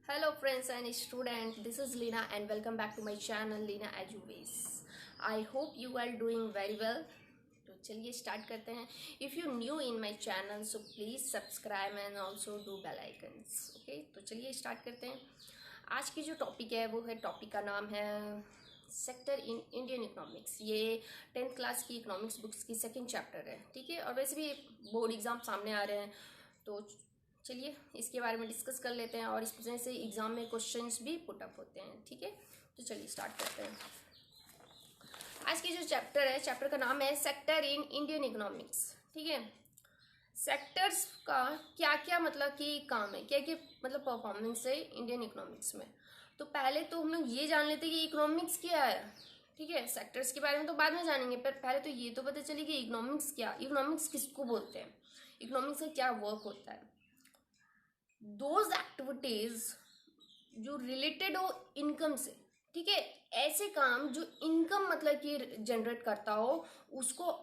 Hello friends and students, this is Lina and welcome back to my channel Lina Eduways. I hope you are doing very well. तो चलिए start करते हैं. If you new in my channel so please subscribe and also do bell icons. Okay, तो चलिए start करते हैं. आज की जो टॉपिक है वो है, टॉपिक का नाम है सेक्टर इन इंडियन इकोनॉमिक्स. ये 10th क्लास की इकोनॉमिक्स बुक्स की सेकेंड चैप्टर है. ठीक है, और वैसे भी बोर्ड एग्ज़ाम सामने आ रहे हैं तो चलिए इसके बारे में डिस्कस कर लेते हैं और इस वजह से एग्ज़ाम में क्वेश्चंस भी पुट अप होते हैं. ठीक है, तो चलिए स्टार्ट करते हैं. आज की जो चैप्टर है, चैप्टर का नाम है सेक्टर इन इंडियन इकोनॉमिक्स. ठीक है, सेक्टर्स का क्या क्या मतलब कि काम है, क्या क्या मतलब परफॉर्मेंस है इंडियन इकोनॉमिक्स में. तो पहले तो हम लोग ये जान लेते हैं कि इकोनॉमिक्स क्या है. ठीक है, सेक्टर्स के बारे में तो बाद में जानेंगे, पर पहले तो ये तो पता चले कि इकोनॉमिक्स क्या, इकोनॉमिक्स किसको बोलते हैं, इकोनॉमिक्स का क्या वर्क होता है. दोज एक्टिविटीज जो रिलेटेड हो इनकम से. ठीक है, ऐसे काम जो इनकम मतलब कि जनरेट करता हो उसको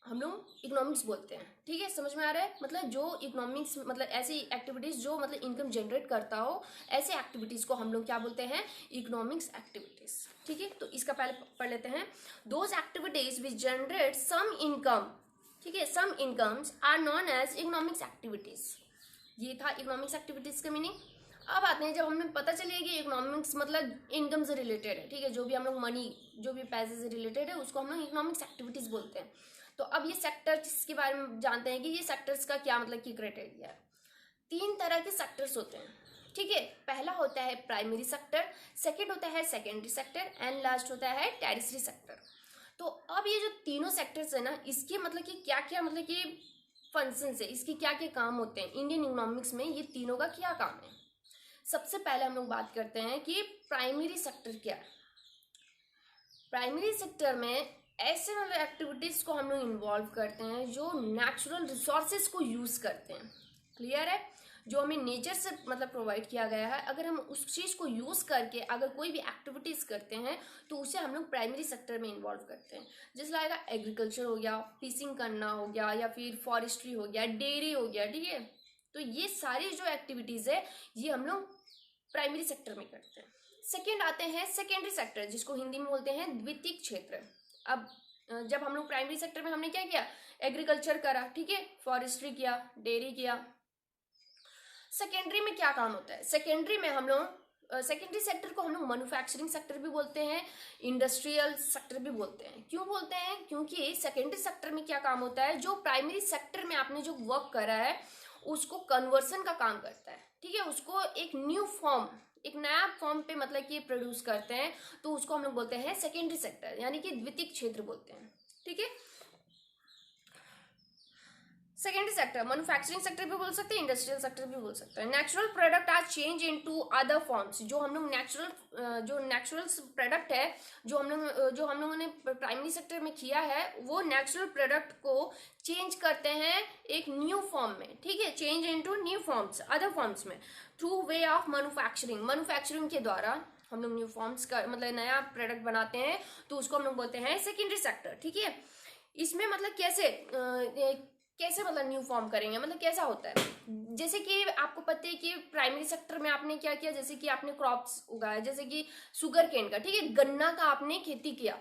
हम लोग इकोनॉमिक्स बोलते हैं. ठीक है, समझ में आ रहा है. मतलब जो इकोनॉमिक्स मतलब ऐसी एक्टिविटीज जो मतलब इनकम जनरेट करता हो, ऐसे एक्टिविटीज को हम लोग क्या बोलते हैं, इकोनॉमिक्स एक्टिविटीज. ठीक है, तो इसका पहले पढ़ लेते हैं. Those activities which generate some income. ठीक है, some incomes are non as economics activities. ये था इकोनॉमिक्स एक्टिविटीज का मीनिंग. अब आते हैं, जब हमें पता चलिए कि इकोनॉमिक्स मतलब इनकम से रिलेटेड है. ठीक है, जो भी हम लोग मनी, जो भी पैसे से रिलेटेड है उसको हम लोग इकोनॉमिक्स एक्टिविटीज बोलते हैं. तो अब ये सेक्टर्स के बारे में जानते हैं कि ये सेक्टर्स का क्या मतलब की क्राइटेरिया है. 3 तरह के सेक्टर्स होते हैं. ठीक है, पहला होता है प्राइमरी सेक्टर, सेकेंड होता है सेकेंडरी सेक्टर एंड लास्ट होता है टेरिशरी सेक्टर. तो अब ये जो तीनों सेक्टर्स है ना, इसके मतलब कि क्या क्या मतलब कि फंक्शन है, इसके क्या क्या काम होते हैं इंडियन इकोनॉमिक्स में, ये तीनों का क्या काम है. सबसे पहले हम लोग बात करते हैं कि प्राइमरी सेक्टर क्या है. प्राइमरी सेक्टर में ऐसे मतलब एक्टिविटीज को हम लोग इन्वॉल्व करते हैं जो नेचुरल रिसोर्सेज को यूज करते हैं. क्लियर है, जो हमें नेचर से मतलब प्रोवाइड किया गया है, अगर हम उस चीज़ को यूज़ करके अगर कोई भी एक्टिविटीज़ करते हैं तो उसे हम लोग प्राइमरी सेक्टर में इन्वॉल्व करते हैं. जैसे लाएगा एग्रीकल्चर हो गया, फिशिंग करना हो गया, या फिर फॉरेस्ट्री हो गया, डेयरी हो गया. ठीक है, तो ये सारी जो एक्टिविटीज़ है ये हम लोग प्राइमरी सेक्टर में करते हैं. सेकेंड आते हैं सेकेंडरी सेक्टर, जिसको हिंदी में बोलते हैं द्वितीयक क्षेत्र. अब जब हम लोग प्राइमरी सेक्टर में हमने क्या किया, एग्रीकल्चर करा, ठीक है, फॉरेस्ट्री किया, डेयरी किया. सेकेंडरी में क्या काम होता है, सेकेंडरी में हम लोग सेकेंडरी सेक्टर को हम लोग मैन्युफैक्चरिंग सेक्टर भी बोलते हैं, इंडस्ट्रियल सेक्टर भी बोलते हैं. क्यों बोलते हैं, क्योंकि सेकेंडरी सेक्टर में क्या काम होता है, जो प्राइमरी सेक्टर में आपने जो वर्क करा है उसको कन्वर्सन का काम करता है. ठीक है, उसको एक न्यू फॉर्म, एक नया फॉर्म पे मतलब कि प्रोड्यूस करते हैं, तो उसको हम लोग बोलते हैं सेकेंडरी सेक्टर, यानी कि द्वितीयक क्षेत्र बोलते हैं. ठीक है, सेकेंडरी सेक्टर मैन्युफैक्चरिंग सेक्टर भी बोल सकते हैं, इंडस्ट्रियल सेक्टर भी बोल सकते हैं. Natural product are change into other forms. जो हम लोग नेचुरल प्रोडक्ट है, जो हम लोगों ने प्राइमरी सेक्टर में किया है, वो नेचुरल प्रोडक्ट को चेंज करते हैं एक न्यू फॉर्म में. ठीक है, change into new forms, other forms में, through way of manufacturing. Manufacturing के द्वारा हम लोग न्यू फॉर्म्स का मतलब नया प्रोडक्ट बनाते हैं, तो उसको हम लोग बोलते हैं सेकेंडरी सेक्टर. ठीक है, इसमें मतलब कैसे मतलब न्यू फॉर्म करेंगे, मतलब कैसा होता है. जैसे कि आपको पता है कि प्राइमरी सेक्टर में आपने क्या किया, जैसे कि आपने क्रॉप्स उगाया, जैसे कि शुगर केन का. ठीक है, गन्ना का आपने खेती किया,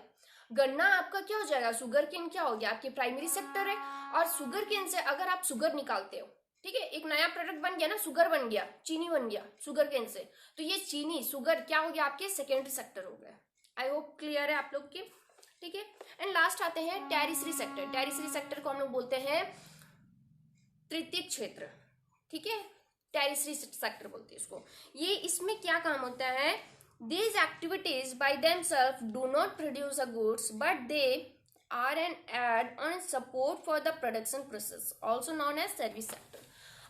गन्ना आपका क्या हो जाएगा, शुगर केन क्या हो गया, आपके प्राइमरी सेक्टर है. और शुगर केन से अगर आप शुगर निकालते हो, ठीक है, एक नया प्रोडक्ट बन गया ना, शुगर बन गया, चीनी बन गया शुगर केन से, तो ये चीनी शुगर क्या हो गया, आपके सेकेंडरी सेक्टर हो गया. आई होप क्लियर है आप लोग की. ठीक है, एंड लास्ट आते हैं टेरिशरी सेक्टर. टेरिशरी सेक्टर को हम लोग बोलते हैं तृतीयक क्षेत्र. ठीक है, टेरिशरी सेक्टर बोलते हैं इसको. ये इसमें क्या काम होता है, these activities by themselves do not produce a goods but they are an add on support for the production process, also known as service sector.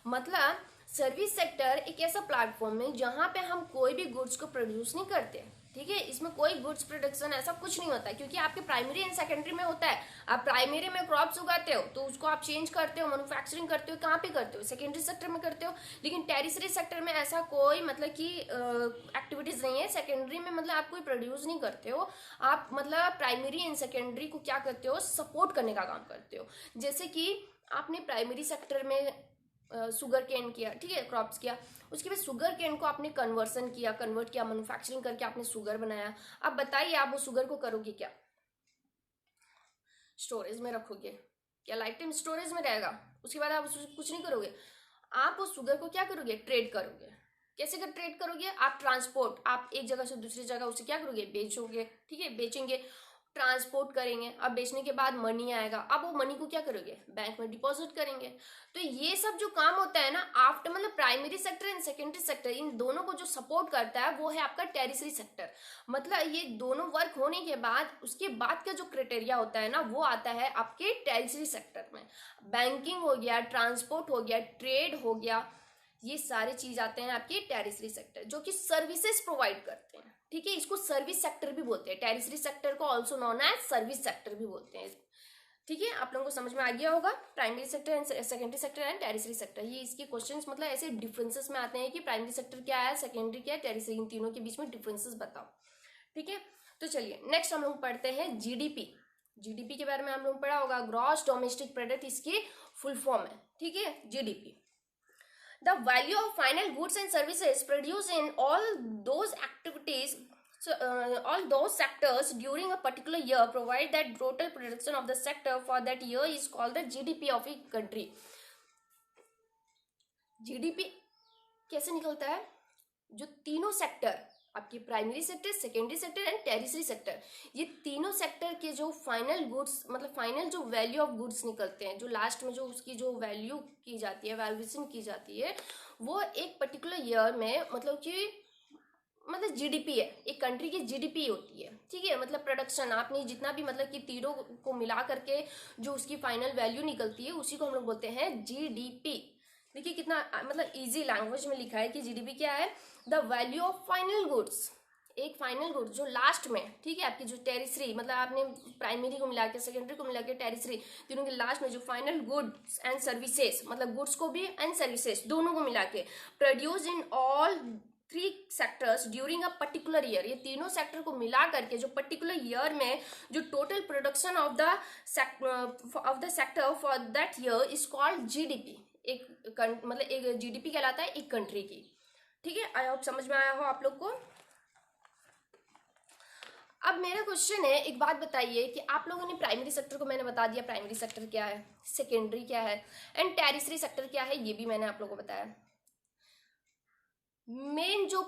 मतलब सर्विस सेक्टर एक ऐसा प्लेटफॉर्म है जहां पे हम कोई भी गुड्स को प्रोड्यूस नहीं करते. ठीक है, इसमें कोई गुड्स प्रोडक्शन ऐसा कुछ नहीं होता है, क्योंकि आपके प्राइमरी एंड सेकेंडरी में होता है. आप प्राइमरी में क्रॉप्स उगाते हो तो उसको आप चेंज करते हो, मैन्युफैक्चरिंग करते हो, कहाँ पे करते हो, सेकेंडरी सेक्टर में करते हो. लेकिन टेरिशरी सेक्टर में ऐसा कोई मतलब कि एक्टिविटीज नहीं है. सेकेंडरी में मतलब आप कोई प्रोड्यूस नहीं करते हो, आप मतलब प्राइमरी एंड सेकेंडरी को क्या करते हो, सपोर्ट करने का काम करते हो. जैसे कि आपने प्राइमरी सेक्टर में शुगर केन किया, ठीक है, क्रॉप्स किया। उसके बाद शुगर केन को आपने कन्वर्ट किया, मैन्युफैक्चरिंग करके आपने शुगर बनाया। अब बताइए आप वो शुगर को करोगे क्या? स्टोरेज में रखोगे क्या? लाइफ टाइम स्टोरेज में रहेगा, उसके बाद आप कुछ नहीं करोगे। आप उस शुगर को क्या करोगे? ट्रेड करोगे। कैसे कर ट्रेड करोगे? आप ट्रांसपोर्ट, आप एक जगह से दूसरी जगह उसे क्या करोगे? बेचोगे, ठीक है, बेचेंगे, ट्रांसपोर्ट करेंगे। अब बेचने के बाद मनी आएगा, अब वो मनी को क्या करोगे? बैंक में डिपॉजिट करेंगे। तो ये सब जो काम होता है ना, आफ्टर मतलब primary sector and secondary sector, इन दोनों को जो सपोर्ट करता है वो है आपका टेरिसरी सेक्टर। मतलब ये दोनों वर्क होने के बाद उसके बाद का जो क्राइटेरिया होता है ना, वो आता है आपके टेरिसरी सेक्टर में। बैंकिंग हो गया, ट्रांसपोर्ट हो गया, ट्रेड हो गया, ये सारे चीज आते हैं आपके टेरिसरी सेक्टर, जो कि सर्विसेज प्रोवाइड करते हैं, ठीक है। इसको सर्विस सेक्टर भी बोलते हैं, टेरिसरी सेक्टर को also known as service sector भी बोलते हैं, ठीक है। आप लोगों को समझ में आ गया होगा primary sector and secondary sector and tertiary sector. ये इसके क्वेश्चंस मतलब ऐसे डिफरेंसेस में आते हैं कि प्राइमरी सेक्टर क्या है, सेकेंडरी क्या है, टेरिसरी, इन तीनों के बीच में डिफरेंसेस बताओ, ठीक है। तो चलिए नेक्स्ट हम लोग पढ़ते हैं जीडीपी। जीडीपी के बारे में हम लोग पढ़ा होगा, ग्रॉस डोमेस्टिक प्रोडक्ट इसकी फुल फॉर्म है, ठीक है, GDP. The value of final goods and services produced in all those activities, all those sectors during a particular year, provide that total production of the sector for that year is called the GDP of a country. GDP कैसे निकलता है? जो तीनों sector आपकी primary sector, secondary sector and tertiary sector, ये तीनों sector के जो फाइनल गुड्स मतलब फाइनल जो वैल्यू ऑफ गुड्स निकलते हैं, जो लास्ट में जो उसकी जो वैल्यू की जाती है, वैल्यूएशन की जाती है, वो एक पर्टिकुलर ईयर में मतलब कि मतलब जीडीपी है, एक कंट्री की जीडीपी होती है, ठीक है। मतलब प्रोडक्शन आपने जितना भी मतलब कि तीनों को मिला करके जो उसकी फाइनल वैल्यू निकलती है, उसी को हम लोग बोलते हैं जीडीपी। देखिए कितना मतलब इजी लैंग्वेज में लिखा है कि जीडीपी क्या है? The value of final goods, एक फाइनल गुड्स जो लास्ट में, ठीक है, आपकी जो टेरिसरी मतलब आपने प्राइमरी को मिला के, सेकेंडरी को मिला के, टेरिसरी, तीनों के लास्ट में जो फाइनल गुड्स एंड सर्विसेज, मतलब गुड्स को भी एंड सर्विसेज दोनों को मिला के produce in all 3 sectors during a particular year, ये तीनों सेक्टर को मिला करके जो पर्टिकुलर ईयर में जो total production of the sector for that year is called GDP. एक मतलब एक जीडीपी कहलाता है एक कंट्री की, ठीक है। आई होप समझ में आया हो आप लोग को। अब मेरा क्वेश्चन है, एक बात बताइए कि आप लोगों ने प्राइमरी सेक्टर को मैंने बता दिया, प्राइमरी सेक्टर क्या है, सेकेंडरी क्या है एंड टेरिसरी सेक्टर क्या है, ये भी मैंने आप लोगों को बताया। मेन जो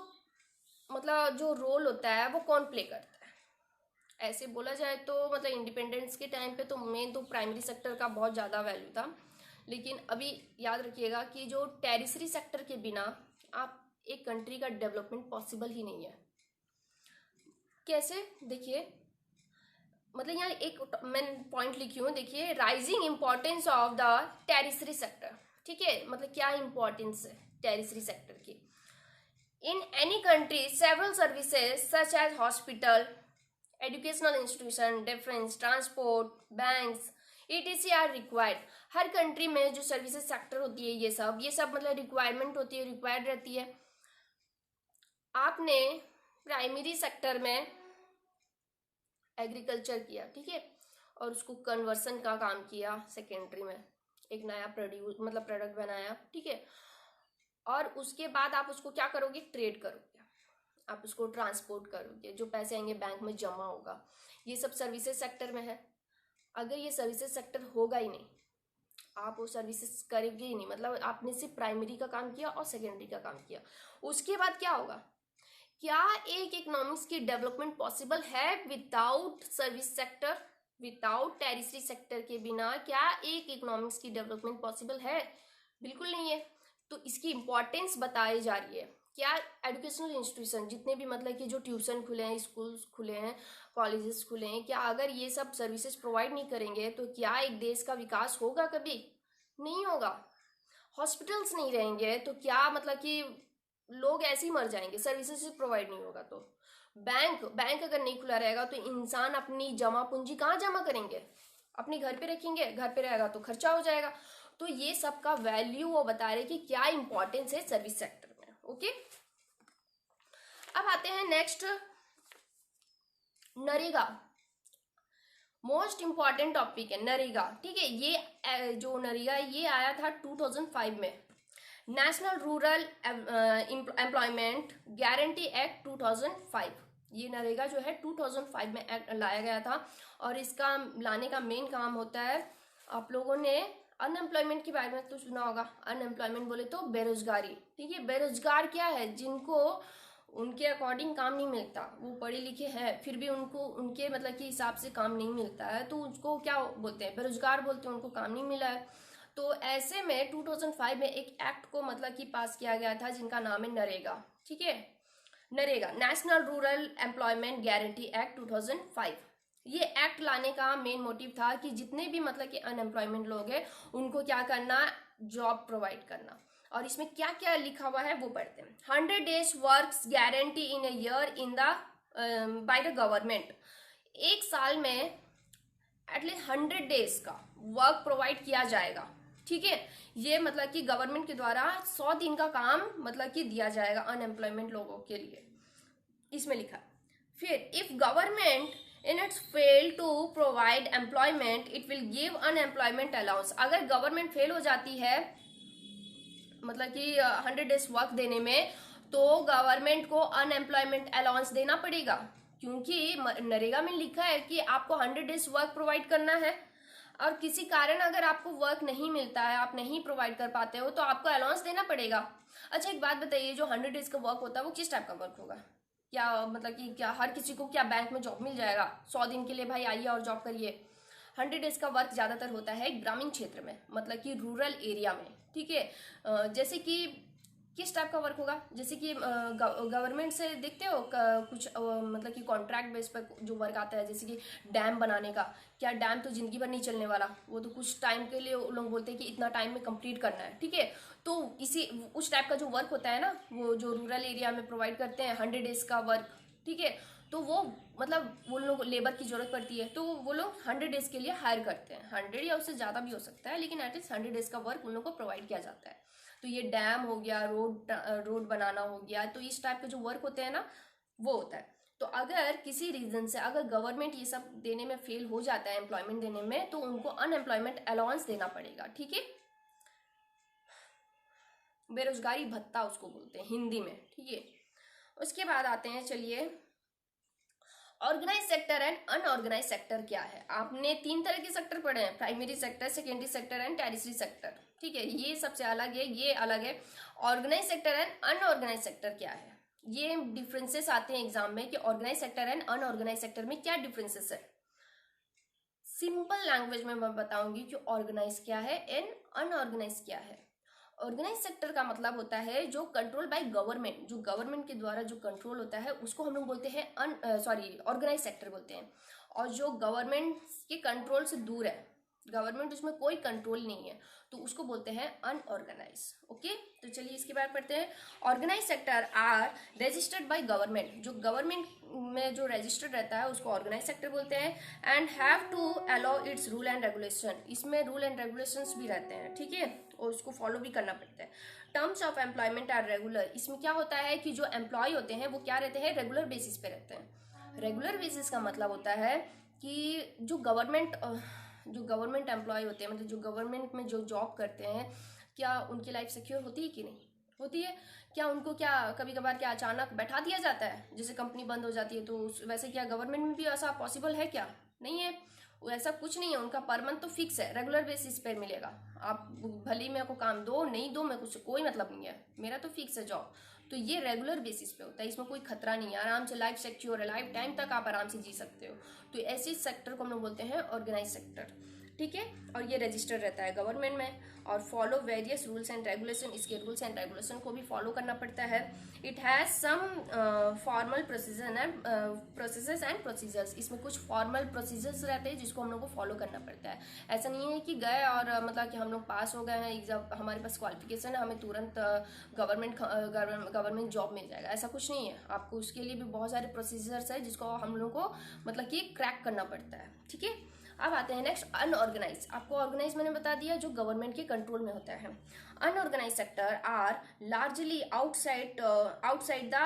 मतलब जो रोल होता है वो कौन प्ले करता है? ऐसे बोला जाए तो मतलब इंडिपेंडेंस के टाइम पे तो मेन तो प्राइमरी सेक्टर का बहुत ज़्यादा वैल्यू था, लेकिन अभी याद रखिएगा कि जो टेरिसरी सेक्टर के बिना आप एक कंट्री का डेवलपमेंट पॉसिबल ही नहीं है। कैसे? देखिए मतलब यहाँ एक मैं पॉइंट लिखी हूँ, देखिए, rising importance of the tertiary sector, ठीक है। मतलब क्या इंपॉर्टेंस है टेरिसरी सेक्टर की? In any country several services such as hospital, educational institution, defence, transport, banks etc are required. हर कंट्री में जो सर्विसेज सेक्टर होती है, ये सब मतलब रिक्वायरमेंट होती है, रिक्वायर्ड रहती है। आपने प्राइमरी सेक्टर में एग्रीकल्चर किया, ठीक है, और उसको कन्वर्सन का काम किया, सेकेंडरी में एक नया प्रोडक्ट बनाया, ठीक है, और उसके बाद आप उसको क्या करोगे? ट्रेड करोगे, आप उसको ट्रांसपोर्ट करोगे, जो पैसे आएंगे बैंक में जमा होगा, ये सब सर्विसेज सेक्टर में है। अगर ये सर्विसेज सेक्टर होगा ही नहीं, आप वो सर्विसेज करेंगे ही नहीं, मतलब आपने सिर्फ प्राइमरी का काम किया और सेकेंडरी का काम किया, उसके बाद क्या होगा? क्या एक इकोनॉमिक्स की डेवलपमेंट पॉसिबल है without service sector, without tertiary sector के बिना क्या एक इकोनॉमिक्स की डेवलपमेंट पॉसिबल है? बिल्कुल नहीं है। तो इसकी इंपॉर्टेंस बताई जा रही है। क्या एजुकेशनल इंस्टीट्यूशन जितने भी मतलब कि जो ट्यूशन खुले हैं, स्कूल्स खुले हैं, कॉलेजेस खुले हैं, क्या अगर ये सब सर्विसेज प्रोवाइड नहीं करेंगे तो क्या एक देश का विकास होगा? कभी नहीं होगा। हॉस्पिटल्स नहीं रहेंगे तो क्या मतलब कि लोग ऐसे ही मर जाएंगे, सर्विसेज प्रोवाइड नहीं होगा तो। बैंक अगर नहीं खुला रहेगा तो इंसान अपनी जमा पूंजी कहाँ जमा करेंगे? अपने घर पे रखेंगे, घर पे रहेगा तो खर्चा हो जाएगा। तो ये सब का वैल्यू वो बता रहे कि क्या इंपॉर्टेंस है सर्विस सेक्टर में, ओके। अब आते हैं next, NREGA, most important topic है नरेगा, ठीक है। ये जो नरेगा ये आया था 2005 में, national rural employment guarantee act 2005, ये नरेगा जो है 2005 में एक्ट लाया गया था। और इसका लाने का मेन काम होता है, आप लोगों ने अनएम्प्लॉयमेंट के बारे में तो सुना होगा। अनएम्प्लॉयमेंट बोले तो बेरोजगारी, ठीक है। बेरोजगार क्या है? जिनको उनके अकॉर्डिंग काम नहीं मिलता, वो पढ़े लिखे हैं फिर भी उनको उनके मतलब के हिसाब से काम नहीं मिलता है, तो उसको क्या बोलते हैं? बेरोजगार बोलते हैं, उनको काम नहीं मिला है। तो ऐसे में 2005 में एक एक्ट को मतलब कि पास किया गया था जिनका नाम है नरेगा, ठीक है। NREGA, national rural employment guarantee act 2005। ये एक्ट लाने का मेन मोटिव था कि जितने भी मतलब कि अनएम्प्लॉयमेंट लोग हैं उनको क्या करना, जॉब प्रोवाइड करना। और इसमें क्या क्या लिखा हुआ है वो पढ़ते हैं। 100 days works guarantee in a year in the by the government, एक साल में एटलीस्ट 100 days का वर्क प्रोवाइड किया जाएगा, ठीक है। ये मतलब कि गवर्नमेंट के द्वारा 100 दिन का काम मतलब कि दिया जाएगा अनएम्प्लॉयमेंट लोगों के लिए, इसमें लिखा। फिर if government in its fail to provide employment it will give unemployment allowance. अगर गवर्नमेंट फेल हो जाती है मतलब कि 100 days वर्क देने में, तो गवर्नमेंट को अनएम्प्लॉयमेंट अलाउंस देना पड़ेगा, क्योंकि नरेगा में लिखा है कि आपको 100 days वर्क प्रोवाइड करना है। और किसी कारण अगर आपको वर्क नहीं मिलता है, आप नहीं प्रोवाइड कर पाते हो, तो आपको अलाउंस देना पड़ेगा। अच्छा एक बात बताइए, जो 100 days का वर्क होता है वो किस टाइप का वर्क होगा? क्या मतलब कि क्या हर किसी को क्या बैंक में जॉब मिल जाएगा 100 दिन के लिए, भाई आइए और जॉब करिए? 100 days का वर्क ज्यादातर होता है ग्रामीण क्षेत्र में, मतलब कि रूरल एरिया में, ठीक है। जैसे कि किस टाइप का वर्क होगा? जैसे कि गवर्नमेंट से देखते हो कुछ मतलब कि कॉन्ट्रैक्ट बेस पर जो वर्क आता है, जैसे कि डैम बनाने का। क्या डैम तो जिंदगी भर नहीं चलने वाला, वो तो कुछ टाइम के लिए लोग बोलते हैं कि इतना टाइम में कंप्लीट करना है, ठीक है। तो इसी उस टाइप का जो वर्क होता है ना, वो जो रूरल एरिया में प्रोवाइड करते हैं 100 days का वर्क, ठीक है। तो वो मतलब वो लोग लेबर की जरूरत पड़ती है, तो वो लोग 100 days के लिए हायर करते हैं। 100 या उससे ज़्यादा भी हो सकता है, लेकिन एटलीस्ट 100 days का वर्क उन लोग को प्रोवाइड किया जाता है। तो ये डैम हो गया, रोड बनाना हो गया, तो इस टाइप के जो वर्क होते हैं ना, वो होता है। तो अगर किसी रीजन से अगर गवर्नमेंट ये सब देने में फेल हो जाता है एम्प्लॉयमेंट देने में, तो उनको अनएम्प्लॉयमेंट अलाउंस देना पड़ेगा, ठीक है। बेरोजगारी भत्ता उसको बोलते हैं हिंदी में, ठीक है। उसके बाद आते हैं, चलिए, organise sector and unorganise sector क्या है। आपने 3 तरह के सेक्टर पढ़े हैं, primary sector, secondary sector and tertiary sector, ठीक है। ये सबसे अलग है, ये अलग है। Organise sector and unorganise sector क्या है, ये डिफरेंसेस आते हैं एग्जाम में कि organise sector and unorganise sector में क्या डिफरेंसेस है। सिंपल लैंग्वेज में मैं बताऊंगी कि ऑर्गेनाइज क्या है एंड अनऑर्गेनाइज क्या है। ऑर्गेनाइज सेक्टर का मतलब होता है जो कंट्रोल बाय गवर्नमेंट, जो गवर्नमेंट के द्वारा जो कंट्रोल होता है उसको हम लोग बोलते हैं ऑर्गेनाइज सेक्टर बोलते हैं। और जो गवर्नमेंट के कंट्रोल से दूर है, गवर्नमेंट उसमें कोई कंट्रोल नहीं है, तो उसको बोलते हैं अनऑर्गेनाइज, ओके। तो चलिए इसके बाद पढ़ते हैं। Organise sector are registered by government, जो गवर्नमेंट में जो रजिस्टर्ड रहता है उसको ऑर्गेनाइज सेक्टर बोलते हैं। And have to allow its rule and regulation, इसमें रूल एंड रेगुलेशंस भी रहते हैं, ठीक है, और उसको फॉलो भी करना पड़ता है। Terms of employment are regular, इसमें क्या होता है कि जो एम्प्लॉय होते हैं वो क्या रहते हैं, रेगुलर बेसिस पे रहते हैं। रेगुलर बेसिस का मतलब होता है कि जो गवर्नमेंट एम्प्लॉय होते हैं, मतलब जो गवर्नमेंट में जो जॉब करते हैं, क्या उनकी लाइफ सिक्योर होती है कि नहीं होती है? क्या उनको क्या कभी कभार क्या अचानक बैठा दिया जाता है, जैसे कंपनी बंद हो जाती है, तो वैसे क्या गवर्नमेंट में भी ऐसा पॉसिबल है? क्या नहीं है, वो ऐसा कुछ नहीं है। उनका पर मंथ तो फिक्स है, रेगुलर बेसिस पे मिलेगा। आप भले ही मेरे को काम दो नहीं दो, मेरे को कोई मतलब नहीं है, मेरा तो फिक्स है जॉब। तो ये रेगुलर बेसिस पे होता है, इसमें कोई खतरा नहीं है, आराम से लाइफ सिक्योर है, लाइफ टाइम तक आप आराम से जी सकते हो। तो ऐसे सेक्टर को हम लोग बोलते हैं ऑर्गेनाइज सेक्टर, ठीक है। और ये रजिस्टर रहता है गवर्नमेंट में और follow various rules and regulation, इसके रूल्स एंड रेगुलेशन को भी फॉलो करना पड़ता है। It has some formal processes and procedures, इसमें कुछ फॉर्मल प्रोसीजर्स रहते हैं जिसको हम लोग को फॉलो करना पड़ता है। ऐसा नहीं है कि गए और मतलब कि हम लोग पास हो गए हैं एग्जाम, हमारे पास क्वालिफिकेशन है, हमें तुरंत गवर्नमेंट जॉब मिल जाएगा, ऐसा कुछ नहीं है। आपको उसके लिए भी बहुत सारे प्रोसीजर्स है जिसको हम लोग को मतलब कि क्रैक करना पड़ता है, ठीक है। अब आते हैं नेक्स्ट अनऑर्गेनाइज। आपको ऑर्गेनाइज मैंने बता दिया जो गवर्नमेंट के कंट्रोल में होता है। Unorganise sector are largely outside the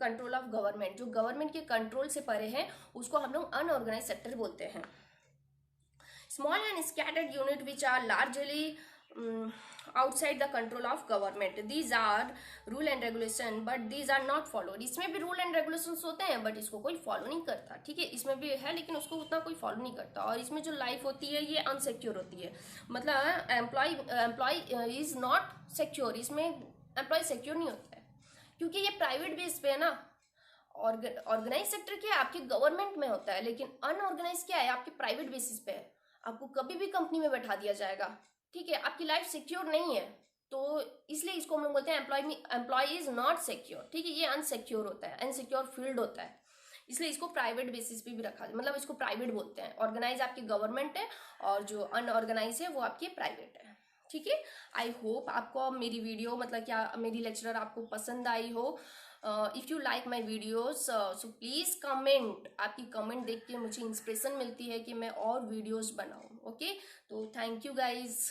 control of government, जो गवर्नमेंट के कंट्रोल से परे हैं उसको हम लोग अनऑर्गेनाइज सेक्टर बोलते हैं। Small and scattered unit which are largely outside the control of government, these are rule and regulation but these are not followed. इसमें भी रूल एंड रेगुलेशंस होते हैं बट इसको कोई फॉलो नहीं करता, ठीक है, इसमें भी है लेकिन उसको उतना कोई फॉलो नहीं करता। और इसमें जो लाइफ होती है ये अनसिक्योर होती है, मतलब एम्प्लॉय इज नॉट सिक्योर, इसमें एम्प्लॉय सिक्योर नहीं होता है क्योंकि ये प्राइवेट बेस पे है ना। ऑर्गेनाइज सेक्टर क्या है, आपके गवर्नमेंट में होता है, लेकिन अनऑर्गेनाइज क्या है, आपके प्राइवेट बेसिस पे है। आपको कभी भी कंपनी में बैठा दिया जाएगा, ठीक है, आपकी लाइफ सिक्योर नहीं है, तो इसलिए इसको हम लोग बोलते हैं एम्प्लॉय इज नॉट सिक्योर, ठीक है, ये अनसिक्योर होता है, अनसिक्योर फील्ड होता है, इसलिए इसको प्राइवेट बेसिस पे भी रखा, मतलब इसको प्राइवेट बोलते हैं। ऑर्गेनाइज आपकी गवर्नमेंट है और जो अनऑर्गेनाइज है वो आपकी प्राइवेट है, ठीक है। आई होप आपको मेरी वीडियो, मतलब क्या मेरी लेक्चर आपको पसंद आई हो। If you like my videos so please comment, आपकी कमेंट देख के मुझे इंस्पिरेशन मिलती है कि मैं और वीडियोज बनाऊँ, ओके। तो थैंक यू गाइज।